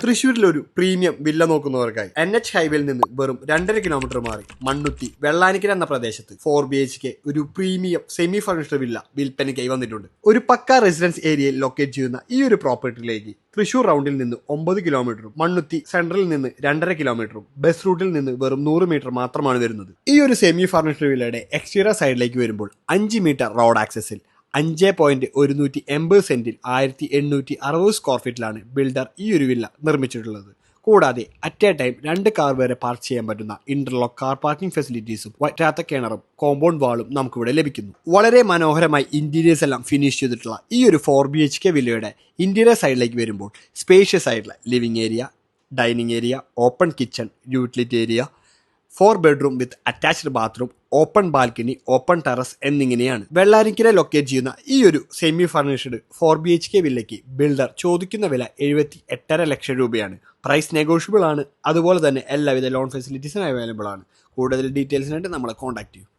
തൃശ്ശൂരിലൊരു premium villa നോക്കുന്നവർക്കായി NH ഹൈവേയിൽ നിന്ന് വെറും 2.5 കിലോമീറ്റർ മാറി മണ്ണുത്തി വെള്ളാനിക്കൽ എന്ന പ്രദേശത്ത് 4BHK ഒരു പ്രീമിയം സെമി ഫർണിഷ്ഡ് വില്ല വിൽപ്പനയ്ക്കായി വന്നിട്ടുണ്ട്. ഒരു പക്ക റെസിഡൻസ് ഏരിയയിൽ ലൊക്കേറ്റ് ചെയ്യുന്ന ഈ ഒരു പ്രോപ്പർട്ടിയിലേക്ക് തൃശ്ശൂർ റൗണ്ടിൽ നിന്ന് 9 കിലോമീറ്ററും മണ്ണുത്തി സെൻട്രലിൽ നിന്ന് 2.5 കിലോമീറ്ററും ബസ് റൂട്ടിൽ നിന്ന് വെറും 100 മീറ്റർ മാത്രമാണ് വരുന്നത്. ഈ ഒരു സെമി ഫർണിഷ്ഡ് വില്ലയുടെ എക്സ്റ്റീരിയർ സൈഡിലേക്ക് വരുമ്പോൾ 5 മീറ്റർ റോഡ് ആക്സസിൽ 5.180 സെന്റിൽ 1860 സ്ക്വയർ ഫീറ്റിലാണ് ബിൽഡർ ഈ ഒരു വില്ല നിർമ്മിച്ചിട്ടുള്ളത്. കൂടാതെ അറ്റ് എ ടൈം 2 കാർ വരെ പാർക്ക് ചെയ്യാൻ പറ്റുന്ന ഇന്റർലോക്ക് കാർ പാർക്കിംഗ് ഫെസിലിറ്റീസും വറ്റാത്ത കിണറും കോമ്പൗണ്ട് വാളും നമുക്കിവിടെ ലഭിക്കുന്നു. വളരെ മനോഹരമായി ഇന്റീരിയേഴ്സ് എല്ലാം ഫിനിഷ് ചെയ്തിട്ടുള്ള ഈ ഒരു 4BHK വില്ലയുടെ ഇന്റീരിയർ സൈഡിലേക്ക് വരുമ്പോൾ സ്പേഷ്യസ് ആയിട്ടുള്ള living area, dining area, open kitchen, utility area, 4 bedroom with attached bathroom, open balcony, open terrace എന്നിങ്ങനെയാണ്. വെള്ളാനിക്കലെ ലൊക്കേറ്റ് ചെയ്യുന്ന ഈ ഒരു സെമി ഫർണിഷ്ഡ് 4BHK വില്ലയ്ക്ക് ബിൽഡർ ചോദിക്കുന്ന വില 78.5 ലക്ഷം രൂപയാണ്. പ്രൈസ് നെഗോഷ്യബിൾ ആണ്. അതുപോലെ തന്നെ എല്ലാവിധ ലോൺ ഫെസിലിറ്റീസും അവൈലബിൾ ആണ്. കൂടുതൽ ഡീറ്റെയിൽസിനായിട്ട് നമ്മളെ കോൺടാക്ട് ചെയ്യും.